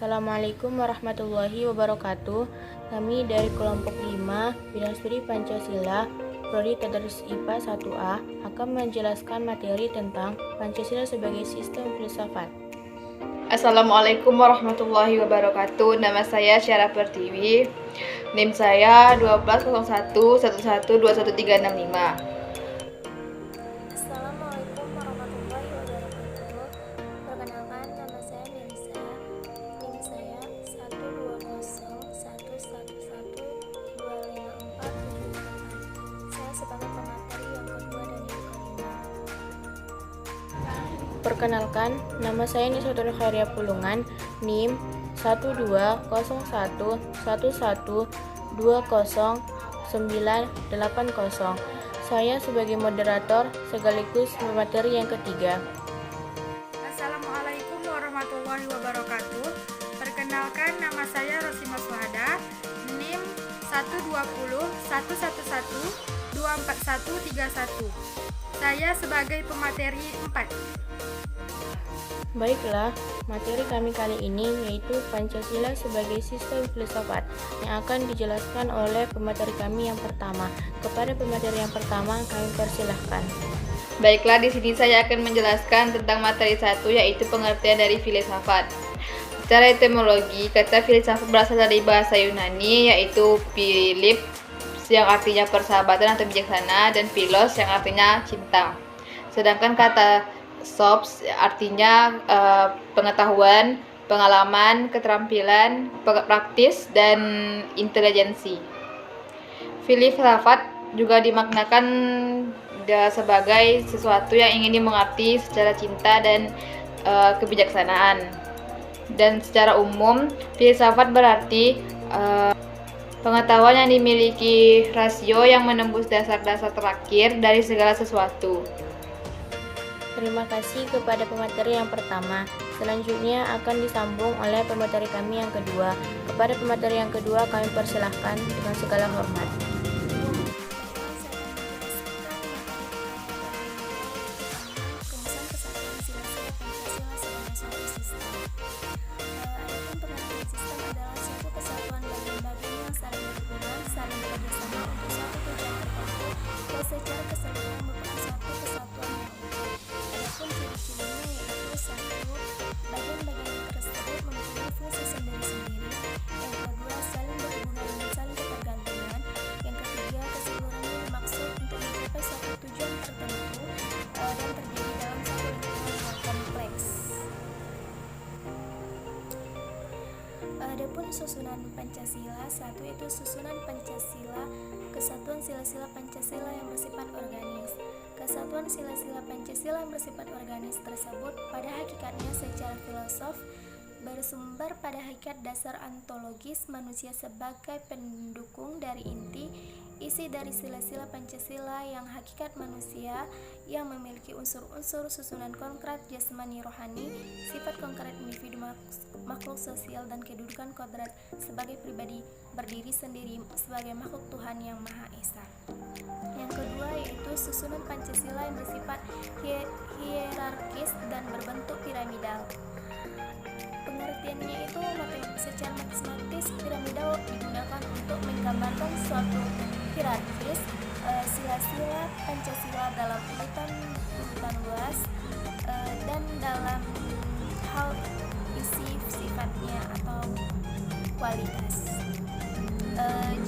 Assalamualaikum warahmatullahi wabarakatuh. Kami dari kelompok 5 Bidang Studi Pancasila, Prodi Tadarus IPA 1A akan menjelaskan materi tentang Pancasila sebagai sistem filsafat. Assalamualaikum warahmatullahi wabarakatuh. Nama saya Syara Pertiwi. NIM saya 1201112135. Assalamualaikum warahmatullahi wabarakatuh. Perkenalkan, nama saya Melisa. NIM saya 12011112547. Saya sebagai pemateri yang kedua dan yang kelima. Perkenalkan, nama saya Niswatul Khairia Pulungan, NIM 12011112090. Saya sebagai moderator sekaligus pemateri yang ketiga. Assalamualaikum warahmatullahi wabarakatuh. Perkenalkan, nama saya Rosimah Suhada, NIM 1201111241131. Saya sebagai pemateri 4. Baiklah, materi kami kali ini yaitu Pancasila sebagai sistem filsafat yang akan dijelaskan oleh pemateri kami yang pertama. Kepada pemateri yang pertama, kami persilahkan. Baiklah, di sini saya akan menjelaskan tentang materi 1, yaitu pengertian dari filsafat. Secara etimologi, kata filsafat berasal dari bahasa Yunani, yaitu philip yang artinya persahabatan atau bijaksana, dan philos yang artinya cinta. Sedangkan kata sops artinya pengetahuan, pengalaman, keterampilan, praktis, dan intelijensi. Filsafat juga dimaknakan sebagai sesuatu yang ingin dimengerti secara cinta dan kebijaksanaan. Dan secara umum, filsafat berarti pengetahuan yang dimiliki rasio yang menembus dasar-dasar terakhir dari segala sesuatu. Terima kasih kepada pemateri yang pertama. Selanjutnya akan disambung oleh pemateri kami yang kedua. Kepada pemateri yang kedua, kami persilahkan dengan segala hormat. Secara keseluruhan merupakan suatu kesatuan yang utuh. Adapun ciri-cirinya yaitu 1. Bagian-bagian tersebut mempunyai fungsi sendiri-sendiri. Yang kedua, saling berhubungan dan saling ketergantungan. Yang ketiga, keseluruhannya dimaksud untuk mencapai suatu tujuan tertentu dan terjadi dalam satu lingkungan yang kompleks. Adapun susunan Pancasila, 1 itu susunan Pancasila, kesatuan sila-sila Pancasila yang bersifat organis. Kesatuan sila-sila Pancasila yang bersifat organis tersebut pada hakikatnya secara filosof bersumber pada hakikat dasar ontologis manusia sebagai pendukung dari inti isi dari sila-sila Pancasila yang hakikat manusia yang memiliki unsur-unsur susunan konkret jasmani rohani, sifat konkret individu makhluk sosial, dan kedudukan kodrat sebagai pribadi berdiri sendiri sebagai makhluk Tuhan yang Maha Esa. Yang kedua yaitu susunan Pancasila yang bersifat hierarkis dan berbentuk piramidal. Pengertiannya itu secara matematis piramidal digunakan untuk menggambarkan suatu hierarkis sila-sila Pancasila dalam urutan luas dan dalam hal isi sifatnya atau kualitas.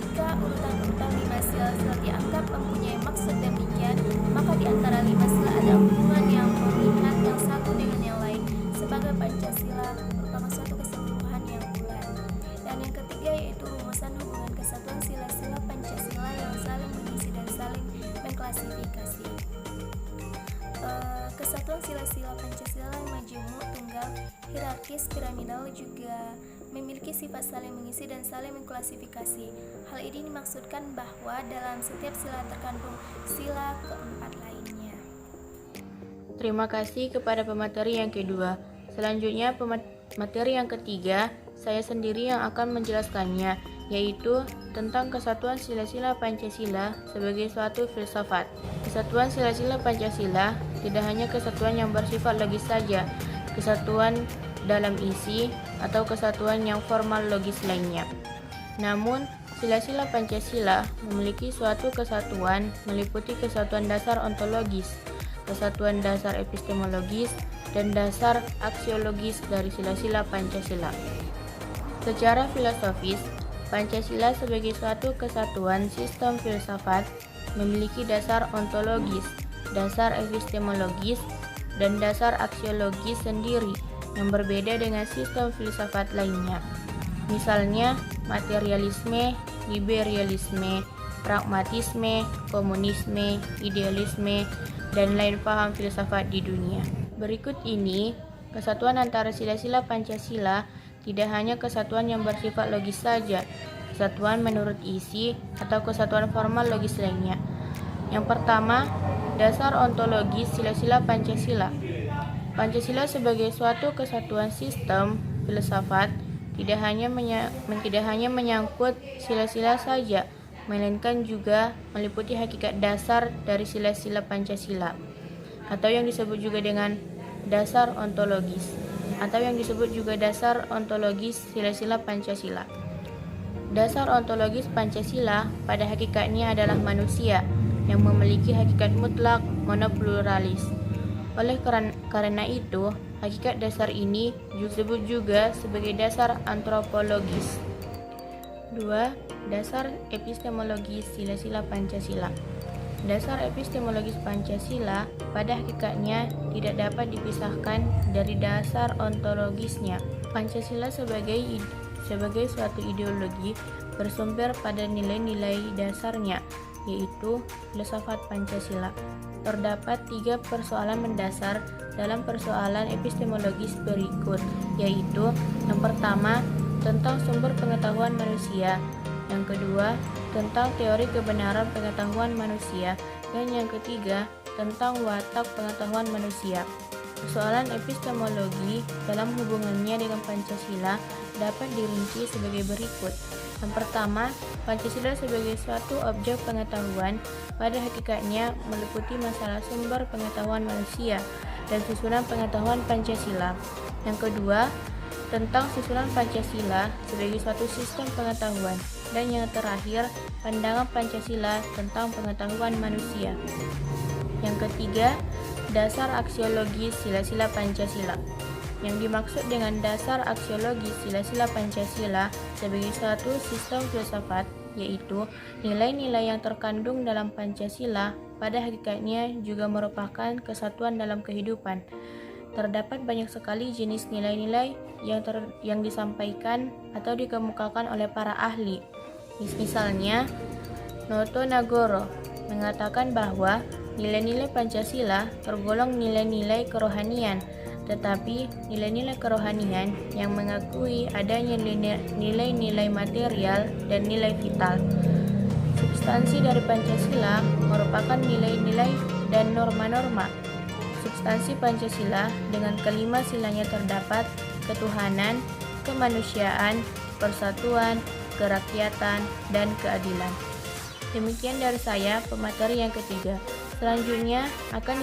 Jika urutan-urutan 5 sila dianggap mempunyai maksud demikian, maka di antara 5 sila ada hubungan yang mengikat yang satu dengan yang lain sebagai Pancasila merupakan suatu keseluruhan yang bulat. Dan yang ketiga yaitu rumusan hubungan kesatuan sila-sila Pancasila yang saling mengisi dan saling mengklasifikasi. Kesatuan sila-sila Pancasila yang majemuk, tunggal, hierarkis, piramidal juga memiliki sifat saling mengisi dan saling mengklasifikasi. Hal ini dimaksudkan bahwa dalam setiap sila terkandung sila keempat lainnya. Terima kasih kepada pemateri yang kedua. Selanjutnya materi yang ketiga, saya sendiri yang akan menjelaskannya, yaitu tentang kesatuan sila-sila Pancasila sebagai suatu filsafat. Kesatuan sila-sila Pancasila tidak hanya kesatuan yang bersifat logis saja. Kesatuan dalam isi atau kesatuan yang formal logis lainnya. Namun, sila-sila Pancasila memiliki suatu kesatuan meliputi kesatuan dasar ontologis, kesatuan dasar epistemologis, dan dasar aksiologis dari sila-sila Pancasila. Secara filosofis, Pancasila sebagai suatu kesatuan sistem filsafat memiliki dasar ontologis, dasar epistemologis, dan dasar aksiologis sendiri yang berbeda dengan sistem filsafat lainnya. Misalnya, materialisme, liberalisme, pragmatisme, komunisme, idealisme, dan lain paham filsafat di dunia. Berikut ini, kesatuan antara sila-sila Pancasila tidak hanya kesatuan yang bersifat logis saja, kesatuan menurut isi atau kesatuan formal logis lainnya. Yang pertama, dasar ontologis sila-sila Pancasila. Pancasila sebagai suatu kesatuan sistem filsafat tidak hanya menyangkut sila-sila saja, melainkan juga meliputi hakikat dasar dari sila-sila Pancasila, atau yang disebut juga dengan dasar ontologis, atau yang disebut juga dasar ontologis sila-sila Pancasila. Dasar ontologis Pancasila pada hakikatnya adalah manusia yang memiliki hakikat mutlak monopluralis. Oleh karena itu, hakikat dasar ini disebut juga sebagai dasar antropologis. 2. Dasar epistemologis sila-sila Pancasila. Dasar epistemologis Pancasila pada hakikatnya tidak dapat dipisahkan dari dasar ontologisnya. Pancasila sebagai suatu ideologi bersumber pada nilai-nilai dasarnya, yaitu filsafat Pancasila. Terdapat 3 persoalan mendasar dalam persoalan epistemologis berikut, yaitu yang pertama, tentang sumber pengetahuan manusia, yang kedua, tentang teori kebenaran pengetahuan manusia, dan yang ketiga, tentang watak pengetahuan manusia. Persoalan epistemologi dalam hubungannya dengan Pancasila dapat dirinci sebagai berikut. Yang pertama, Pancasila sebagai suatu objek pengetahuan pada hakikatnya meliputi masalah sumber pengetahuan manusia dan susunan pengetahuan Pancasila. Yang kedua, tentang susunan Pancasila sebagai suatu sistem pengetahuan. Dan yang terakhir, pandangan Pancasila tentang pengetahuan manusia. Yang ketiga, dasar aksiologis sila-sila Pancasila. Yang dimaksud dengan dasar aksiologis sila-sila Pancasila sebagai suatu sistem filsafat, yaitu nilai-nilai yang terkandung dalam Pancasila pada hakikatnya juga merupakan kesatuan dalam kehidupan. Terdapat banyak sekali jenis nilai-nilai yang disampaikan atau dikemukakan oleh para ahli. Misalnya, Noto Nagoro mengatakan bahwa nilai-nilai Pancasila tergolong nilai-nilai kerohanian, tetapi nilai-nilai kerohanian yang mengakui adanya nilai-nilai material dan nilai vital. Substansi dari Pancasila merupakan nilai-nilai dan norma-norma. Substansi Pancasila dengan kelima silanya terdapat ketuhanan, kemanusiaan, persatuan, kerakyatan, dan keadilan. Demikian dari saya pemateri yang ketiga. Selanjutnya akan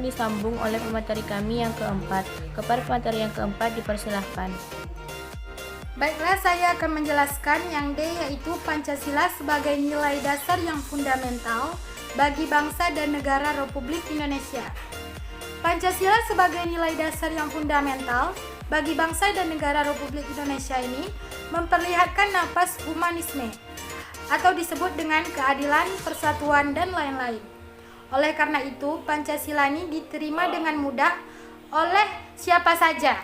disambung oleh pemateri kami yang keempat. Kepada pemateri yang keempat dipersilahkan. Baiklah, saya akan menjelaskan yang D, yaitu Pancasila sebagai nilai dasar yang fundamental bagi bangsa dan negara Republik Indonesia. Pancasila sebagai nilai dasar yang fundamental bagi bangsa dan negara Republik Indonesia ini memperlihatkan nafas humanisme, atau disebut dengan keadilan, persatuan, dan lain-lain. Oleh karena itu, Pancasila ini diterima dengan mudah oleh siapa saja.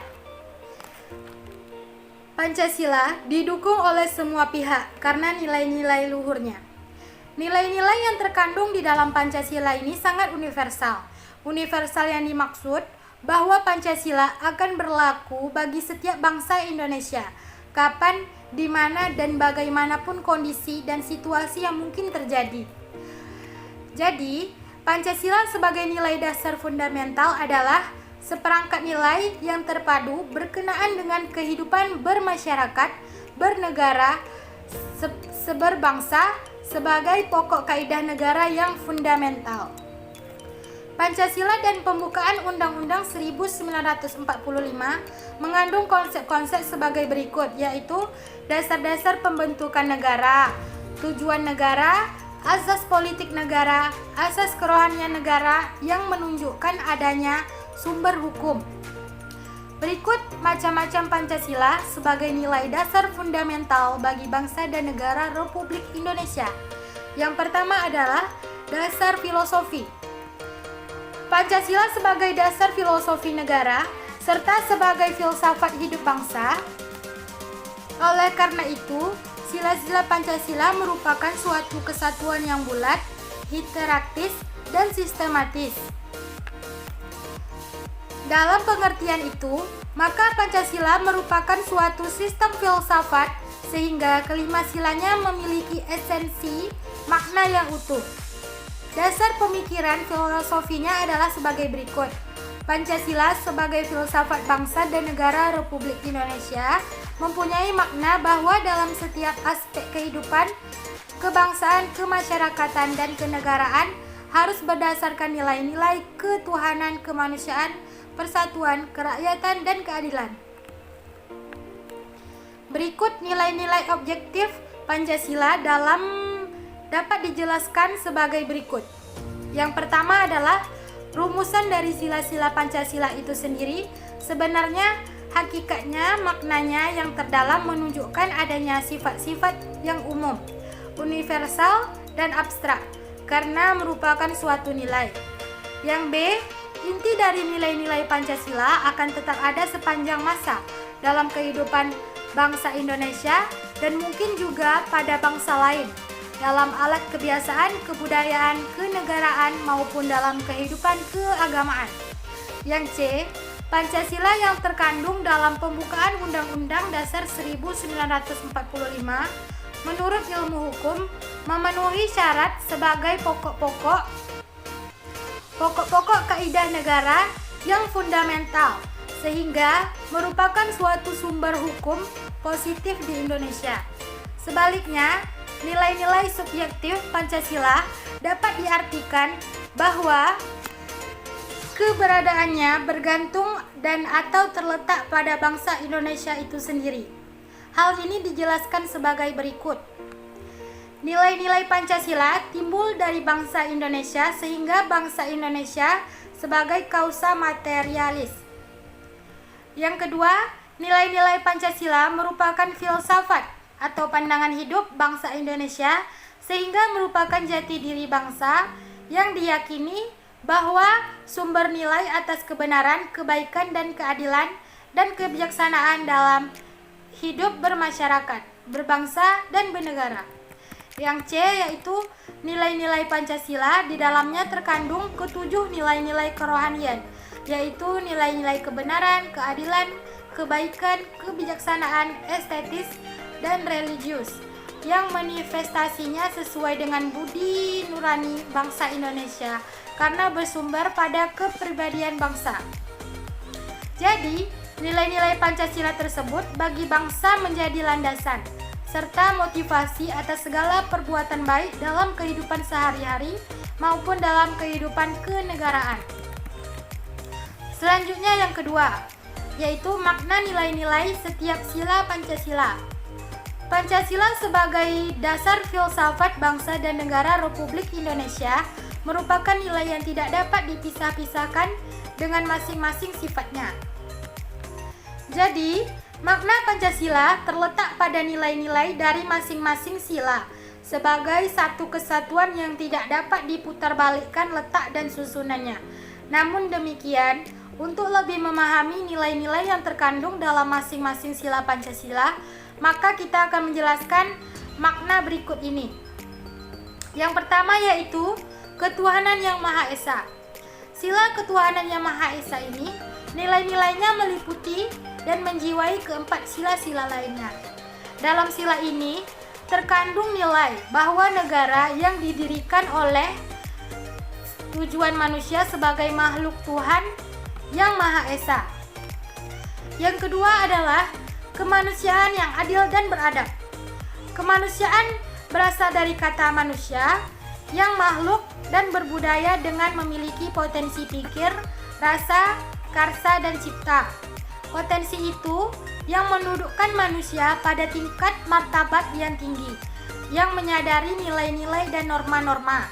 Pancasila didukung oleh semua pihak karena nilai-nilai luhurnya. Nilai-nilai yang terkandung di dalam Pancasila ini sangat universal. Universal yang dimaksud bahwa Pancasila akan berlaku bagi setiap bangsa Indonesia, kapan, di mana, dan bagaimanapun kondisi dan situasi yang mungkin terjadi. Jadi, Pancasila sebagai nilai dasar fundamental adalah seperangkat nilai yang terpadu berkenaan dengan kehidupan bermasyarakat, bernegara, seberbangsa sebagai pokok kaidah negara yang fundamental. Pancasila dan pembukaan Undang-Undang 1945 mengandung konsep-konsep sebagai berikut, yaitu dasar-dasar pembentukan negara, tujuan negara, asas politik negara, asas kerohanian negara yang menunjukkan adanya sumber hukum. Berikut macam-macam Pancasila sebagai nilai dasar fundamental bagi bangsa dan negara Republik Indonesia. Yang pertama adalah dasar filosofi. Pancasila sebagai dasar filosofi negara serta sebagai filsafat hidup bangsa. Oleh karena itu, sila-sila Pancasila merupakan suatu kesatuan yang bulat, hierarkis, dan sistematis. Dalam pengertian itu, maka Pancasila merupakan suatu sistem filsafat sehingga kelima silanya memiliki esensi makna yang utuh. Dasar pemikiran filosofinya adalah sebagai berikut. Pancasila sebagai filsafat bangsa dan negara Republik Indonesia mempunyai makna bahwa dalam setiap aspek kehidupan, kebangsaan, kemasyarakatan, dan kenegaraan harus berdasarkan nilai-nilai ketuhanan, kemanusiaan, persatuan, kerakyatan, dan keadilan. Berikut nilai-nilai objektif Pancasila dapat dijelaskan sebagai berikut. Yang pertama adalah rumusan dari sila-sila Pancasila itu sendiri. Sebenarnya hakikatnya maknanya yang terdalam menunjukkan adanya sifat-sifat yang umum, universal, dan abstrak karena merupakan suatu nilai. Yang B, inti dari nilai-nilai Pancasila akan tetap ada sepanjang masa dalam kehidupan bangsa Indonesia dan mungkin juga pada bangsa lain, dalam alat kebiasaan, kebudayaan, kenegaraan, maupun dalam kehidupan keagamaan. Yang C, Pancasila yang terkandung dalam pembukaan Undang-Undang Dasar 1945 menurut ilmu hukum memenuhi syarat sebagai pokok-pokok kaidah negara yang fundamental sehingga merupakan suatu sumber hukum positif di Indonesia. Sebaliknya, nilai-nilai subjektif Pancasila dapat diartikan bahwa keberadaannya bergantung dan atau terletak pada bangsa Indonesia itu sendiri. Hal ini dijelaskan sebagai berikut. Nilai-nilai Pancasila timbul dari bangsa Indonesia sehingga bangsa Indonesia sebagai kausa materialis. Yang kedua, nilai-nilai Pancasila merupakan filsafat atau pandangan hidup bangsa Indonesia sehingga merupakan jati diri bangsa yang diyakini bahwa sumber nilai atas kebenaran, kebaikan, dan keadilan dan kebijaksanaan dalam hidup bermasyarakat, berbangsa, dan bernegara. Yang C yaitu nilai-nilai Pancasila, di dalamnya terkandung ketujuh nilai-nilai kerohanian, yaitu nilai-nilai kebenaran, keadilan, kebaikan, kebijaksanaan, estetis, dan religius yang manifestasinya sesuai dengan budi nurani bangsa Indonesia karena bersumber pada kepribadian bangsa. Jadi, nilai-nilai Pancasila tersebut bagi bangsa menjadi landasan serta motivasi atas segala perbuatan baik dalam kehidupan sehari-hari maupun dalam kehidupan kenegaraan. Selanjutnya yang kedua, yaitu makna nilai-nilai setiap sila Pancasila. Pancasila sebagai dasar filsafat bangsa dan negara Republik Indonesia merupakan nilai yang tidak dapat dipisah-pisahkan dengan masing-masing sifatnya. Jadi, makna Pancasila terletak pada nilai-nilai dari masing-masing sila sebagai satu kesatuan yang tidak dapat diputarbalikkan letak dan susunannya. Namun demikian, untuk lebih memahami nilai-nilai yang terkandung dalam masing-masing sila Pancasila, maka kita akan menjelaskan makna berikut ini. Yang pertama yaitu ketuhanan yang Maha Esa. Sila ketuhanan yang Maha Esa ini nilai-nilainya meliputi dan menjiwai keempat sila-sila lainnya. Dalam sila ini terkandung nilai bahwa negara yang didirikan oleh tujuan manusia sebagai makhluk Tuhan yang Maha Esa. Yang kedua adalah kemanusiaan yang adil dan beradab. Kemanusiaan berasal dari kata manusia yang makhluk dan berbudaya dengan memiliki potensi pikir, rasa, karsa, dan cipta. Potensi itu yang mendudukkan manusia pada tingkat martabat yang tinggi, yang menyadari nilai-nilai dan norma-norma.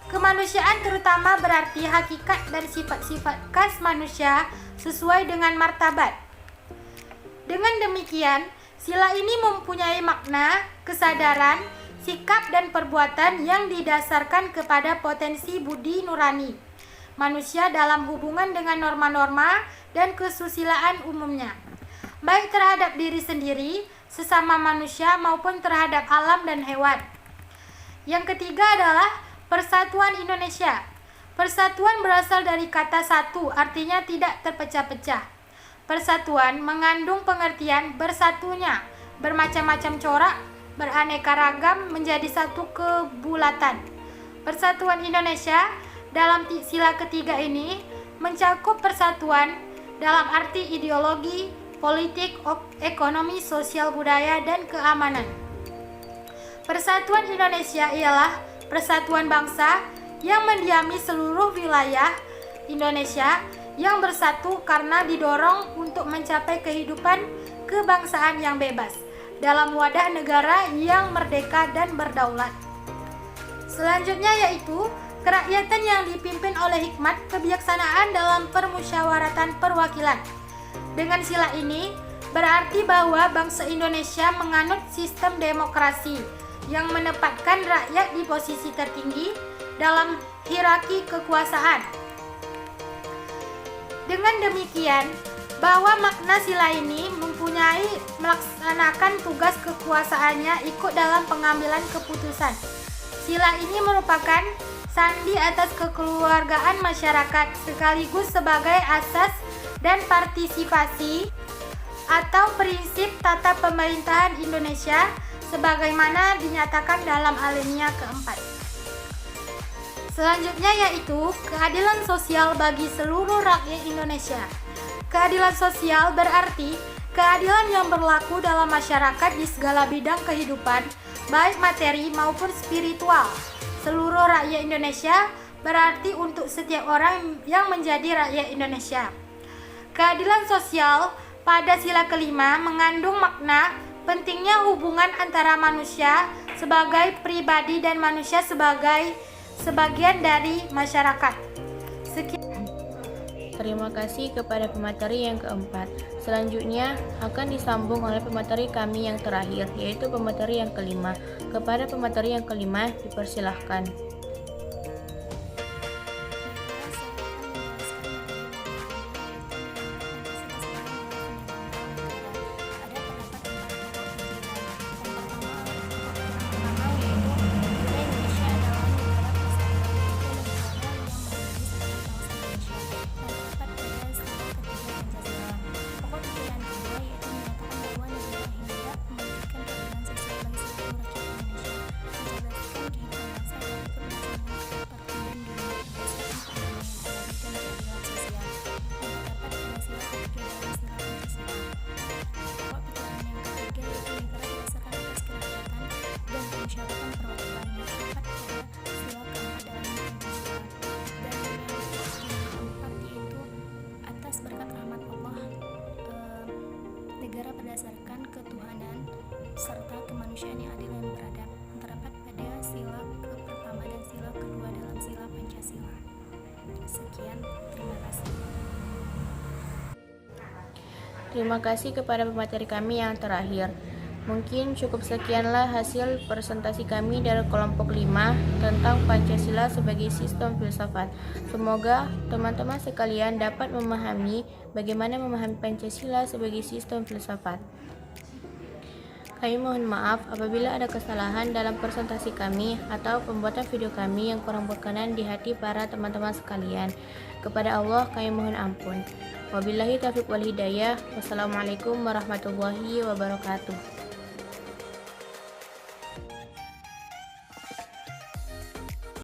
Kemanusiaan terutama berarti hakikat dan sifat-sifat khas manusia sesuai dengan martabat. Dengan demikian, sila ini mempunyai makna, kesadaran, sikap dan perbuatan yang didasarkan kepada potensi budi nurani manusia dalam hubungan dengan norma-norma dan kesusilaan umumnya, baik terhadap diri sendiri, sesama manusia maupun terhadap alam dan hewan. Yang ketiga adalah Persatuan Indonesia. Persatuan berasal dari kata satu, artinya tidak terpecah-pecah. Persatuan mengandung pengertian bersatunya, bermacam-macam corak, beraneka ragam menjadi satu kebulatan. Persatuan Indonesia dalam sila ketiga ini mencakup persatuan dalam arti ideologi, politik, ekonomi, sosial, budaya, dan keamanan. Persatuan Indonesia ialah persatuan bangsa yang mendiami seluruh wilayah Indonesia yang bersatu karena didorong untuk mencapai kehidupan kebangsaan yang bebas dalam wadah negara yang merdeka dan berdaulat. Selanjutnya yaitu kerakyatan yang dipimpin oleh hikmat kebijaksanaan dalam permusyawaratan perwakilan. Dengan sila ini berarti bahwa bangsa Indonesia menganut sistem demokrasi yang menempatkan rakyat di posisi tertinggi dalam hierarki kekuasaan. Dengan demikian, bahwa makna sila ini mempunyai melaksanakan tugas kekuasaannya ikut dalam pengambilan keputusan. Sila ini merupakan sandi atas kekeluargaan masyarakat sekaligus sebagai asas dan partisipasi atau prinsip tata pemerintahan Indonesia sebagaimana dinyatakan dalam alinea keempat. Selanjutnya yaitu keadilan sosial bagi seluruh rakyat Indonesia. Keadilan sosial berarti keadilan yang berlaku dalam masyarakat di segala bidang kehidupan, baik materi maupun spiritual. Seluruh rakyat Indonesia berarti untuk setiap orang yang menjadi rakyat Indonesia. Keadilan sosial pada sila kelima mengandung makna pentingnya hubungan antara manusia sebagai pribadi dan manusia sebagai sebagian dari masyarakat. Terima kasih kepada pemateri yang keempat. Selanjutnya akan disambung oleh pemateri kami yang terakhir, yaitu pemateri yang kelima. Kepada pemateri yang kelima, dipersilahkan. Negara berdasarkan ketuhanan serta kemanusiaan yang adil dan beradab, terdapat pada sila pertama dan sila kedua dalam sila Pancasila. Sekian, terima kasih. Terima kasih kepada pemateri kami yang terakhir. Mungkin cukup sekianlah hasil presentasi kami dari kelompok 5 tentang Pancasila sebagai sistem filsafat. Semoga teman-teman sekalian dapat memahami bagaimana memahami Pancasila sebagai sistem filsafat. Kami mohon maaf apabila ada kesalahan dalam presentasi kami atau pembuatan video kami yang kurang berkenan di hati para teman-teman sekalian. Kepada Allah kami mohon ampun. Wabillahi taufiq wal hidayah. Wassalamualaikum warahmatullahi wabarakatuh.